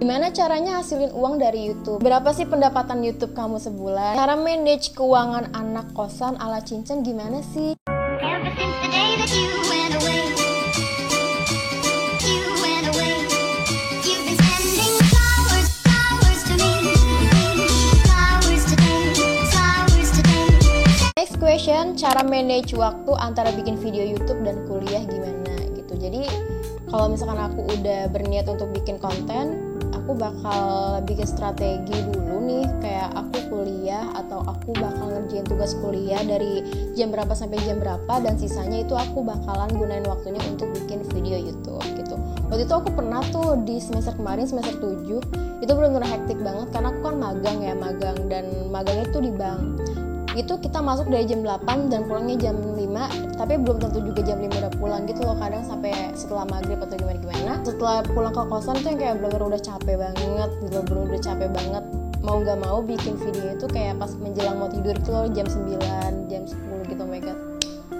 Gimana caranya hasilin uang dari YouTube? Berapa sih pendapatan YouTube kamu sebulan? Cara manage keuangan anak kosan ala cincin gimana sih? Next question, cara manage waktu antara bikin video YouTube dan kuliah gimana gitu. Jadi kalau misalkan aku udah berniat untuk bikin konten, aku bakal bikin strategi dulu nih, kayak aku kuliah atau aku bakal ngerjain tugas kuliah dari jam berapa sampai jam berapa, dan sisanya itu aku bakalan gunain waktunya untuk bikin video YouTube gitu. Waktu itu aku pernah tuh di semester kemarin, semester 7, itu benar-benar hektik banget karena aku kan magang dan magangnya tuh di bank. Itu kita masuk dari jam 8 dan pulangnya jam 5, tapi belum tentu juga jam 5 udah pulang gitu loh, kadang sampai setelah maghrib atau gimana. Setelah pulang ke kosan tuh yang kayak bener-bener udah capek banget gitu, bener-bener udah capek banget, mau gak mau bikin video itu kayak pas menjelang mau tidur tuh loh, jam 9, jam 10 gitu, oh my god.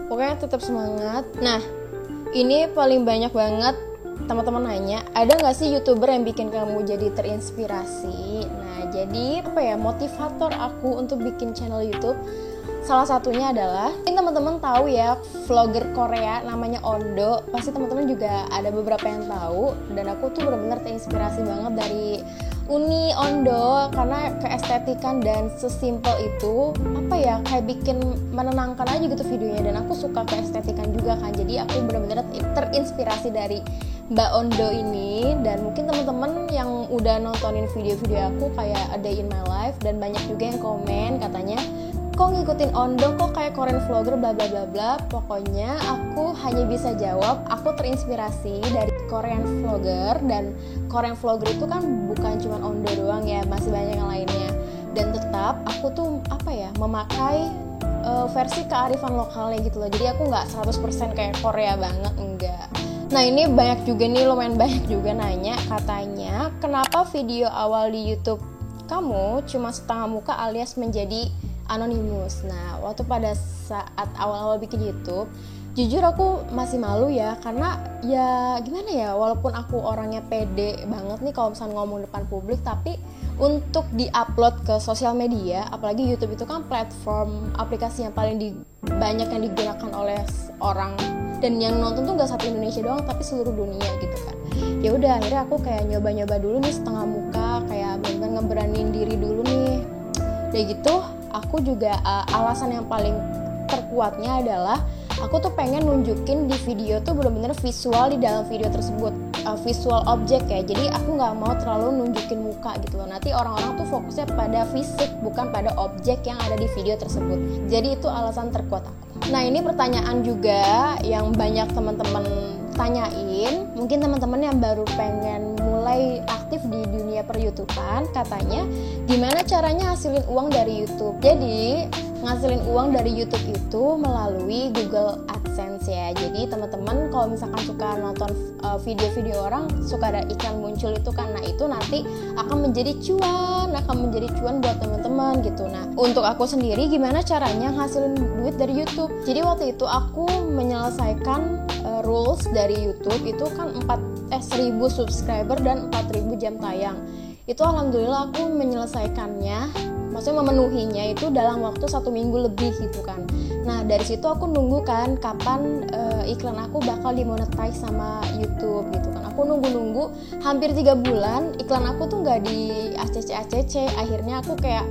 Pokoknya tetap semangat. Nah, ini paling banyak banget teman-teman nanya, ada gak sih YouTuber yang bikin kamu jadi terinspirasi? Nah, jadi motivator aku untuk bikin channel YouTube, salah satunya adalah, mungkin teman-teman tahu ya, vlogger Korea namanya Ondo. Pasti teman-teman juga ada beberapa yang tahu, dan aku tuh benar-benar terinspirasi banget dari Uni Ondo karena keestetikan dan sesimpel itu, kayak bikin menenangkan aja gitu videonya, dan aku suka keestetikan juga kan. Jadi aku benar-benar terinspirasi dari Mbak Ondo ini, dan mungkin teman-teman yang udah nontonin video-video aku kayak A Day in My Life, dan banyak juga yang komen katanya, kok ngikutin Ondo kok kayak Korean vlogger bla bla bla bla. Pokoknya aku hanya bisa jawab aku terinspirasi dari Korean vlogger, dan Korean vlogger itu kan bukan cuma Ondo doang ya, masih banyak yang lainnya. Dan tetap aku tuh memakai versi kearifan lokalnya gitu loh. Jadi aku nggak 100% kayak Korea banget, enggak. Nah, ini lumayan banyak juga nanya, katanya kenapa video awal di YouTube kamu cuma setengah muka alias menjadi anonimus. Nah, waktu pada saat awal-awal bikin YouTube, jujur aku masih malu ya, karena ya gimana ya, walaupun aku orangnya pede banget nih kalau misalnya ngomong depan publik, tapi untuk di-upload ke sosial media, apalagi YouTube itu kan platform aplikasi yang paling banyak yang digunakan oleh orang, dan yang nonton tuh gak satu Indonesia doang, tapi seluruh dunia gitu kan. Ya udah, akhirnya aku kayak nyoba-nyoba dulu nih setengah muka, kayak bener-bener ngeberanin diri dulu nih. Kayak gitu, aku juga alasan yang paling terkuatnya adalah aku tuh pengen nunjukin di video tuh bener-bener visual di dalam video tersebut, visual objek ya. Jadi aku nggak mau terlalu nunjukin muka gitu loh. Nanti orang-orang tuh fokusnya pada fisik, bukan pada objek yang ada di video tersebut. Jadi itu alasan terkuat aku. Nah, ini pertanyaan juga yang banyak teman-teman tanyain. Mungkin teman-teman yang baru pengen mulai aktif di dunia per-YouTubean, katanya gimana caranya hasilin uang dari YouTube. Jadi ngasilin uang dari YouTube itu melalui Google AdSense ya. Jadi teman-teman kalau misalkan suka nonton video-video orang, suka ada iklan muncul itu kan, nah itu nanti akan menjadi cuan buat teman-teman gitu. Nah, untuk aku sendiri gimana caranya ngasilin duit dari YouTube? Jadi waktu itu aku menyelesaikan rules dari YouTube itu kan 1000 subscriber dan 4000 jam tayang. Itu alhamdulillah aku menyelesaikannya, maksudnya memenuhinya itu dalam waktu 1 minggu lebih gitu kan. Nah, dari situ aku nunggu kan kapan iklan aku bakal dimonetize sama YouTube gitu kan. Aku nunggu hampir 3 bulan iklan aku tuh nggak di ACC. Akhirnya aku kayak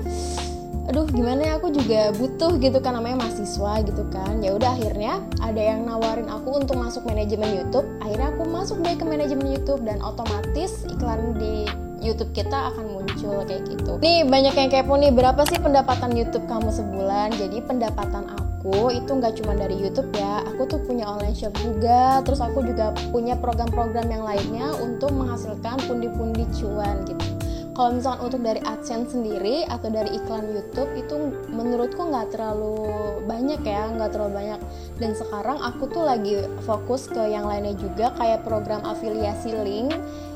aduh gimana ya, aku juga butuh gitu kan, namanya mahasiswa gitu kan. Ya udah, akhirnya ada yang nawarin aku untuk masuk manajemen YouTube. Akhirnya aku masuk deh ke manajemen YouTube, dan otomatis iklan di YouTube kita akan muncul kayak gitu. Nih banyak yang kepo nih, berapa sih pendapatan YouTube kamu sebulan? Jadi pendapatan aku itu nggak cuma dari YouTube ya, aku tuh punya online shop juga, terus aku juga punya program-program yang lainnya untuk menghasilkan pundi-pundi cuan gitu. Kalau misalkan untuk dari AdSense sendiri atau dari iklan YouTube itu menurutku nggak terlalu banyak. Dan sekarang aku tuh lagi fokus ke yang lainnya juga, kayak program afiliasi link.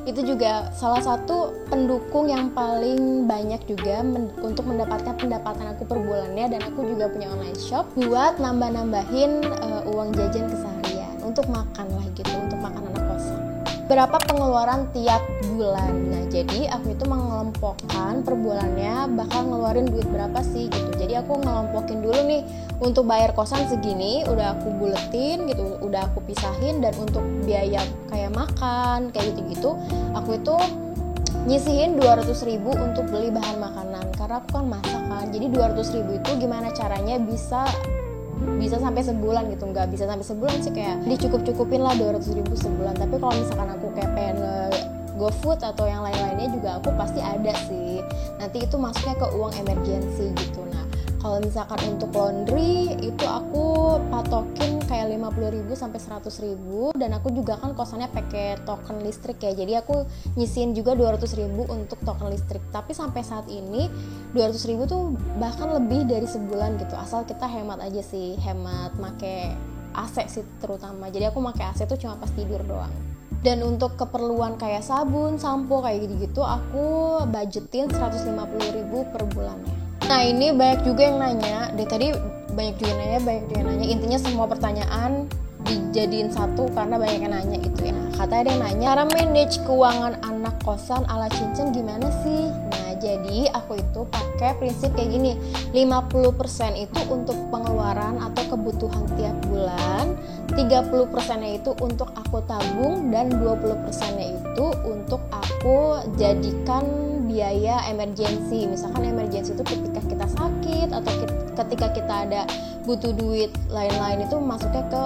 Itu juga salah satu pendukung yang paling banyak juga untuk mendapatkan pendapatan aku per bulannya. Dan aku juga punya online shop buat nambah-nambahin uang jajan keseharian untuk makan lah gitu, untuk makan anak kosan. berapa pengeluaran tiap bulan. Nah jadi aku itu mengelompokkan per bulannya bakal ngeluarin duit berapa sih gitu. Jadi aku ngelompokin dulu nih, untuk bayar kosan segini udah aku buletin gitu, udah aku pisahin. Dan untuk biaya kayak makan kayak gitu-gitu aku itu nyisihin 200.000 untuk beli bahan makanan, karena aku kan masak kan. Jadi 200.000 itu gimana caranya bisa sampai sebulan gitu. Nggak bisa sampai sebulan sih, kayak dicukup-cukupin lah 200.000 sebulan. Tapi kalau misalkan aku kayak pengen GoFood atau yang lain-lainnya juga aku pasti ada sih. Nanti itu masuknya ke uang emergency gitu. Nah kalau misalkan untuk laundry itu aku patokin kayak 50.000 sampai 100.000. Dan aku juga kan kosannya pakai token listrik ya, jadi aku nyisihin juga 200.000 untuk token listrik. Tapi sampai saat ini 200.000 tuh bahkan lebih dari sebulan gitu, asal kita hemat aja sih, hemat make AC sih terutama. Jadi aku make AC tuh cuma pas tidur doang. Dan untuk keperluan kayak sabun, sampo kayak gitu-gitu aku budgetin 150.000 per bulannya. Nah ini banyak juga yang nanya, dari tadi banyak juga yang nanya. Intinya semua pertanyaan dijadiin satu karena banyak yang nanya gitu ya. Nah, kata ada yang nanya, cara manage keuangan anak kosan ala Cincin gimana sih? Nah jadi aku itu pakai prinsip kayak gini, 50% itu untuk pengeluaran atau kebutuhan tiap bulan, 30%-nya itu untuk aku tabung, dan 20%-nya itu untuk aku jadikan biaya emergency. Misalkan emergency itu ketika kita sakit atau ketika kita ada butuh duit lain-lain, itu masuknya ke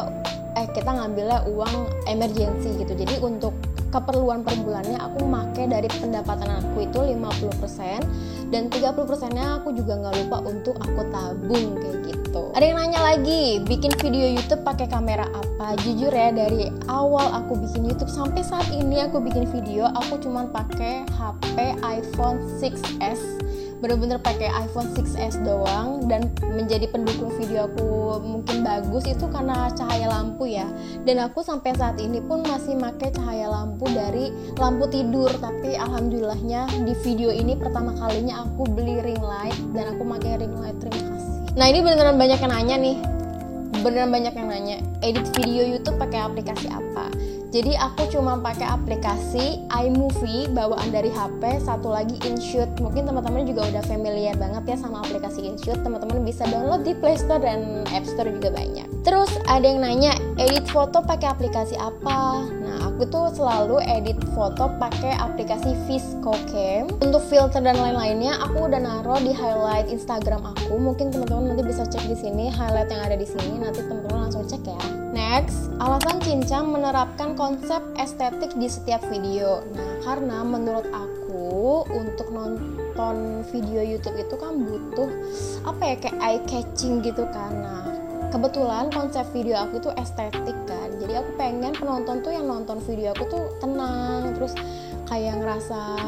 kita ngambilnya uang emergency gitu. Jadi untuk keperluan per bulannya aku make dari pendapatan aku itu 50%, dan 30%-nya aku juga nggak lupa untuk aku tabung kayak gitu. Ada yang nanya lagi, bikin video YouTube pakai kamera apa? Jujur ya, dari awal aku bikin YouTube sampai saat ini aku bikin video, aku cuman pakai HP iPhone 6s. Bener-bener pakai iPhone 6s doang. Dan menjadi pendukung video aku mungkin bagus itu karena cahaya lampu ya. Dan aku sampai saat ini pun masih pakai cahaya lampu dari lampu tidur. Tapi alhamdulillahnya di video ini pertama kalinya aku beli ring light, dan aku pakai ring light. Terima kasih. Nah ini beneran banyak yang nanya nih, edit video YouTube pakai aplikasi apa? Jadi aku cuma pakai aplikasi iMovie bawaan dari HP, satu lagi InShoot. Mungkin teman-teman juga udah familiar banget ya sama aplikasi InShoot. Teman-teman bisa download di Play Store dan App Store juga banyak. Terus ada yang nanya, edit foto pakai aplikasi apa? Nah, aku tuh selalu edit foto pakai aplikasi VSCOcam. Untuk filter dan lain-lainnya aku udah naruh di highlight Instagram aku. Mungkin teman-teman nanti bisa cek di sini highlight yang ada di sini. Nanti teman-teman langsung cek ya. Next, alasan Cincang menerapkan konsep estetik di setiap video. Nah, karena menurut aku untuk nonton video YouTube itu kan butuh kayak eye catching gitu kan. Nah, kebetulan konsep video aku itu estetik kan. Jadi aku pengen penonton tuh yang nonton video aku tuh tenang, terus kayak ngerasa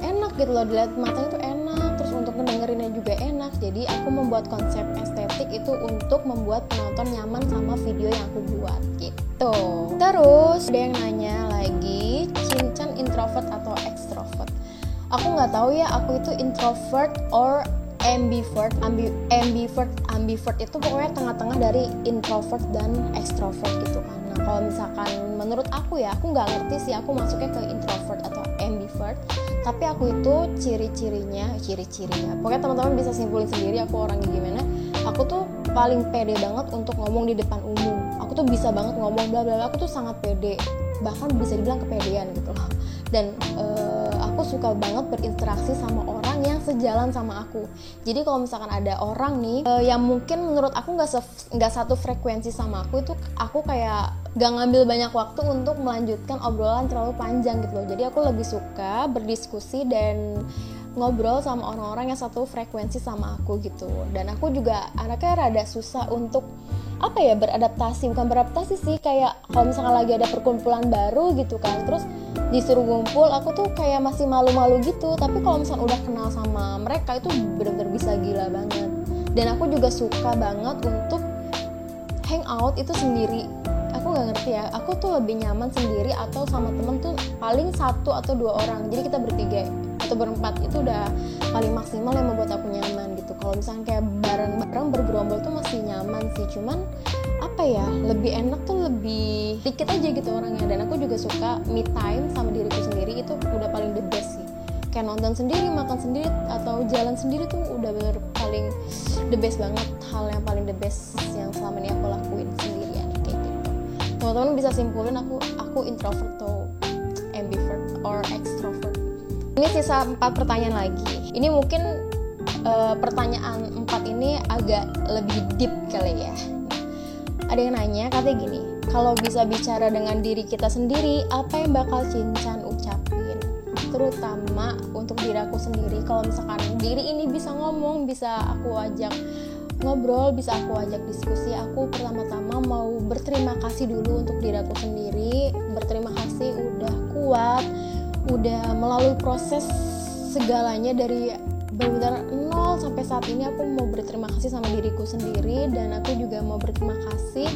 enak gitu loh, dilihat matanya tuh enak, terus untuk ngedengerinnya juga enak. Jadi aku membuat konsep estetik itu untuk membuat penonton nyaman sama video yang aku buat gitu. Terus ada yang nanya lagi, Cincang introvert atau extrovert? Aku nggak tahu ya, aku itu introvert or ambivert. Ambivert itu pokoknya tengah-tengah dari introvert dan extrovert gitu kan. Nah kalau misalkan menurut aku ya, aku nggak ngerti sih aku masuknya ke introvert atau ambivert. Tapi aku itu ciri-cirinya pokoknya teman-teman bisa simpulin sendiri aku orangnya gimana. Aku tuh paling pede banget untuk ngomong di depan umum. Aku tuh bisa banget ngomong bla bla bla. Aku tuh sangat pede, bahkan bisa dibilang kepedean gitu loh. Dan aku suka banget berinteraksi sama orang yang sejalan sama aku. Jadi kalau misalkan ada orang nih yang mungkin menurut aku nggak satu frekuensi sama aku, itu aku kayak gak ngambil banyak waktu untuk melanjutkan obrolan terlalu panjang gitu loh. Jadi aku lebih suka berdiskusi dan ngobrol sama orang-orang yang satu frekuensi sama aku gitu. Dan aku juga anaknya rada susah untuk beradaptasi. Bukan beradaptasi sih, kayak kalau misalkan lagi ada perkumpulan baru gitu kan, terus disuruh ngumpul, aku tuh kayak masih malu-malu gitu. Tapi kalau misalkan udah kenal sama mereka itu bener-bener bisa gila banget. Dan aku juga suka banget untuk hangout itu sendiri. Aku nggak ngerti ya, aku tuh lebih nyaman sendiri atau sama temen tuh paling 1 atau 2 orang. Jadi kita bertiga atau berempat itu udah paling maksimal yang membuat aku nyaman gitu. Kalau misalnya kayak bareng-bareng bergerombol tuh masih nyaman sih, cuman apa ya, lebih enak tuh lebih dikit aja gitu orangnya. Dan aku juga suka me time sama diriku sendiri, itu udah paling the best sih. Kayak nonton sendiri, makan sendiri, atau jalan sendiri tuh udah bener paling the best banget. Hal yang paling the best yang selama ini aku lakuin sendirian kayak gitu. Teman-teman bisa simpulin aku introvert atau ambivert or extrovert. Ini sisa 4 pertanyaan lagi. Ini mungkin pertanyaan 4 ini agak lebih deep kali ya. Ada yang nanya katanya gini, kalau bisa bicara dengan diri kita sendiri, apa yang bakal Cinchan ucapin? Terutama untuk diri aku sendiri, kalau misalkan diri ini bisa ngomong, bisa aku ajak ngobrol, bisa aku ajak diskusi, aku pertama-tama mau berterima kasih dulu untuk diri aku sendiri. Berterima kasih udah kuat, udah melalui proses segalanya dari benar-benar nol sampai saat ini. Aku mau berterima kasih sama diriku sendiri, dan aku juga mau berterima kasih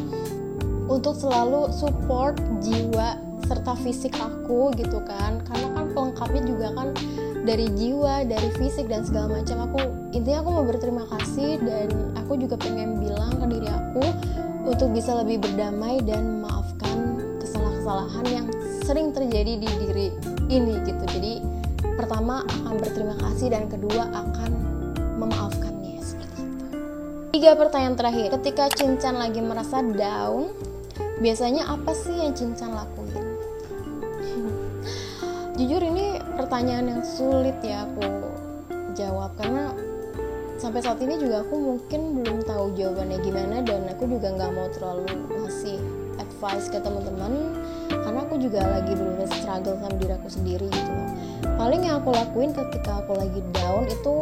untuk selalu support jiwa serta fisik aku gitu kan, karena kan pelengkapnya juga kan dari jiwa, dari fisik dan segala macam. Intinya aku mau berterima kasih, dan aku juga pengen bilang ke diri aku untuk bisa lebih berdamai dan memaafkan kesalahan-kesalahan yang sering terjadi di diri ini gitu. Jadi pertama akan berterima kasih, dan kedua akan memaafkannya, seperti itu. 3 pertanyaan terakhir. Ketika Cinchan lagi merasa down, biasanya apa sih yang Cinchan lakuin? Jujur ini pertanyaan yang sulit ya aku jawab, karena sampai saat ini juga aku mungkin belum tahu jawabannya gimana, dan aku juga nggak mau terlalu ngasih advice ke teman-teman, karena aku juga lagi bener-bener struggle sama diri aku sendiri gitu loh. Paling yang aku lakuin ketika aku lagi down itu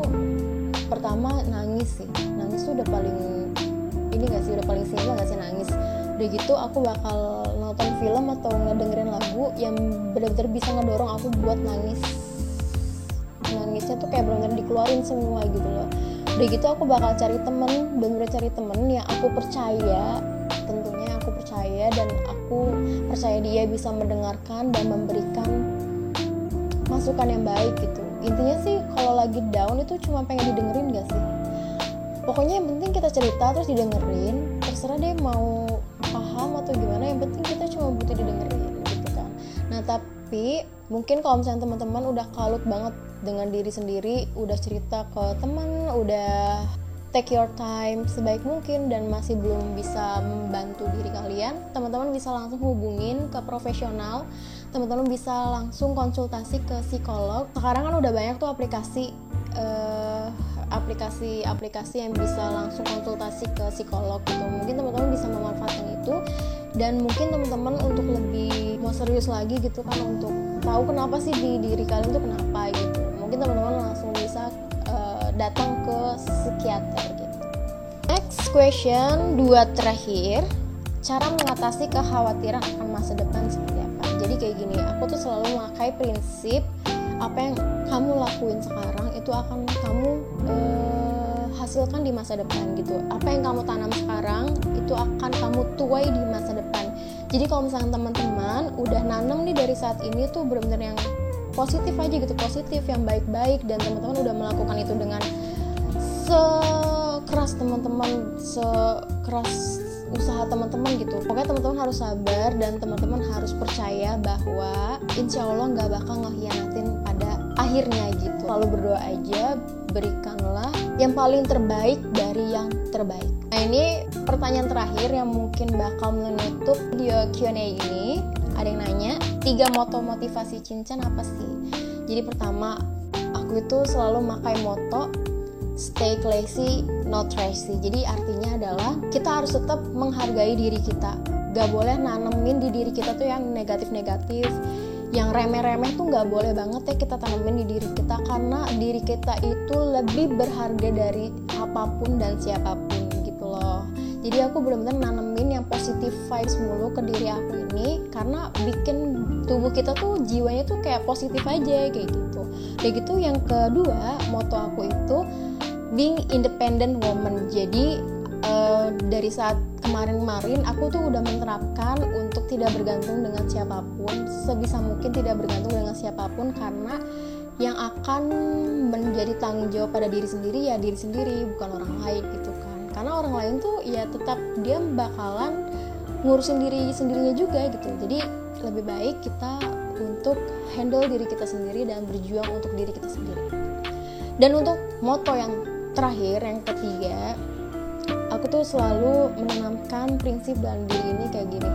pertama nangis sih. Nangis tuh udah paling udah paling simpel gak sih nangis. Udah gitu aku bakal nonton film atau ngedengerin lagu yang benar-benar bisa ngedorong aku buat nangis. Nangisnya tuh kayak benar-benar dikeluarin semua gitu loh. Udah gitu aku bakal cari temen, bener-bener cari temen yang aku percaya, tentunya aku percaya, dan aku percaya dia bisa mendengarkan dan memberikan masukan yang baik gitu. Intinya sih kalau lagi down itu cuma pengen didengerin gak sih? Pokoknya yang penting kita cerita terus didengerin, terserah deh mau paham atau gimana, yang penting kita cuma butuh didengerin gitu kan. Nah tapi mungkin kalau misalnya teman-teman udah kalut banget dengan diri sendiri, udah cerita ke teman, udah take your time sebaik mungkin dan masih belum bisa membantu diri kalian, teman-teman bisa langsung hubungin ke profesional. Teman-teman bisa langsung konsultasi ke psikolog. Sekarang kan udah banyak tuh aplikasi yang bisa langsung konsultasi ke psikolog gitu. Mungkin teman-teman bisa memanfaatkan itu, dan mungkin teman-teman untuk lebih mau serius lagi gitu kan, untuk tahu kenapa sih di diri kalian tuh kenapa gitu, mungkin teman-teman langsung bisa datang ke psikiater gitu. Next question, 2 terakhir. Cara mengatasi kekhawatiran akan masa depan seperti apa? Jadi kayak gini, aku tuh selalu memakai prinsip apa yang kamu lakuin sekarang itu akan kamu hasilkan di masa depan gitu. Apa yang kamu tanam sekarang itu akan kamu tuai di masa depan. Jadi kalau misalnya teman-teman udah nanam nih dari saat ini tuh benar-benar yang positif aja gitu, positif yang baik-baik, dan teman-teman udah melakukan itu dengan sekeras teman-teman, sekeras usaha teman-teman gitu. Pokoknya teman-teman harus sabar, dan teman-teman harus percaya bahwa insya Allah gak bakal ngehianatin pada akhirnya gitu. Lalu berdoa aja, berikanlah yang paling terbaik dari yang terbaik. Nah ini pertanyaan terakhir yang mungkin bakal menutup video Q&A ini. Ada yang nanya, 3 moto motivasi Cinchan apa sih? Jadi pertama, aku itu selalu pakai moto stay classy, not trashy. Jadi artinya adalah kita harus tetap menghargai diri kita. Gak boleh nanemin di diri kita tuh yang negatif-negatif, yang remeh-remeh tuh gak boleh banget ya kita tanemin di diri kita, karena diri kita itu lebih berharga dari apapun dan siapapun gitu loh. Jadi aku benar-benar nanemin yang positive vibes mulu ke diri aku ini, karena bikin tubuh kita tuh jiwanya tuh kayak positif aja kayak gitu. Kayak gitu. Yang kedua, moto aku itu being independent woman. Jadi dari saat kemarin-kemarin aku tuh udah menerapkan untuk tidak bergantung dengan siapapun, sebisa mungkin tidak bergantung dengan siapapun, karena yang akan menjadi tanggung jawab pada diri sendiri ya diri sendiri, bukan orang lain gitu kan. Karena orang lain tuh ya tetap dia bakalan ngurusin diri sendirinya juga gitu. Jadi lebih baik kita untuk handle diri kita sendiri dan berjuang untuk diri kita sendiri. Dan untuk moto yang terakhir, yang ketiga, aku tuh selalu menanamkan prinsip dalam diri ini kayak gini.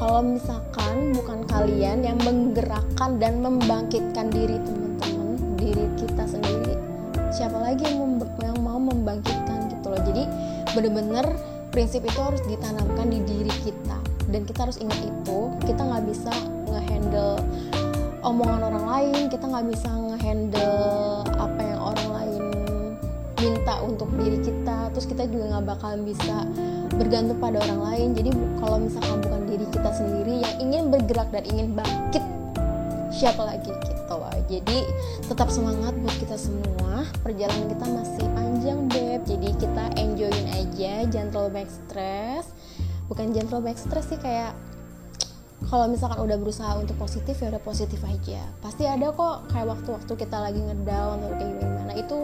Kalau misalkan bukan kalian yang menggerakkan dan membangkitkan diri teman-teman, diri kita sendiri, siapa lagi yang mau membangkitkan gitu loh. Jadi bener-bener prinsip itu harus ditanamkan di diri kita, dan kita harus ingat itu. Kita nggak bisa ngehandle omongan orang lain, kita nggak bisa ngehandle apa yang orang lain minta untuk diri kita, terus kita juga nggak bakalan bisa bergantung pada orang lain. Jadi kalau misalkan bukan diri kita sendiri yang ingin bergerak dan ingin bangkit, siapa lagi gitu loh. Jadi tetap semangat buat kita semua, perjalanan kita masih panjang beb, jadi kita enjoyin aja, jangan terlalu banyak stres. Bukan jangan terlalu banyak stres sih, kayak kalau misalkan udah berusaha untuk positif ya udah positif aja. Pasti ada kok kayak waktu-waktu kita lagi ngedown atau kayak gimana, itu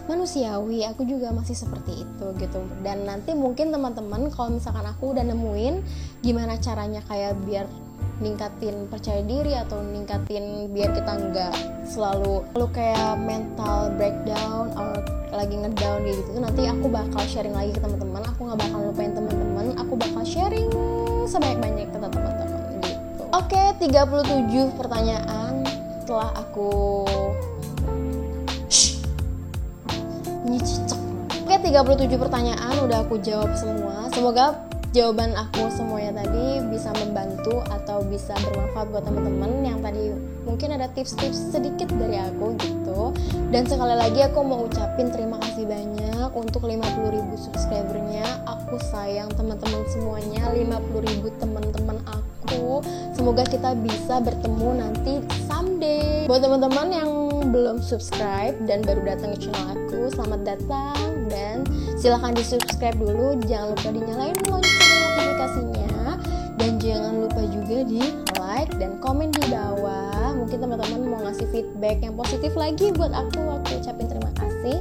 manusiawi. Aku juga masih seperti itu gitu. Dan nanti mungkin teman-teman kalau misalkan aku udah nemuin gimana caranya kayak biar ningkatin percaya diri atau ningkatin biar kita nggak selalu kayak mental breakdown atau lagi ngedown gitu, nanti aku bakal sharing lagi ke teman-teman. Aku nggak bakal lupain teman-teman, aku bakal sharing sebanyak-banyak ke teman-teman gitu. Oke, 37 pertanyaan telah aku nyicek. Oke, 37 pertanyaan udah aku jawab semua. Semoga jawaban aku semuanya tadi bisa membantu atau bisa bermanfaat buat teman-teman yang tadi mungkin ada tips-tips sedikit dari aku gitu. Dan sekali lagi aku mau ucapin terima kasih banyak untuk 50.000 subscribernya. Aku sayang teman-teman semuanya, 50.000 teman-teman aku. Semoga kita bisa bertemu nanti someday. Buat teman-teman yang belum subscribe dan baru datang ke channel aku, selamat datang dan silahkan di subscribe dulu. Jangan lupa dinyalain lonceng notifikasinya, dan jangan lupa juga di like dan komen di bawah. Mungkin teman-teman mau ngasih feedback yang positif lagi buat aku ucapin terima kasih.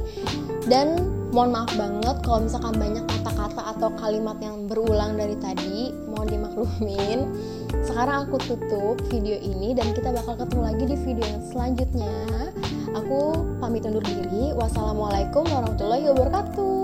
Dan mohon maaf banget kalau misalkan banyak kata-kata atau kalimat yang berulang dari tadi, mohon dimaklumin. Sekarang aku tutup video ini dan kita bakal ketemu lagi di video yang selanjutnya. Aku pamit undur diri. Wassalamualaikum warahmatullahi wabarakatuh.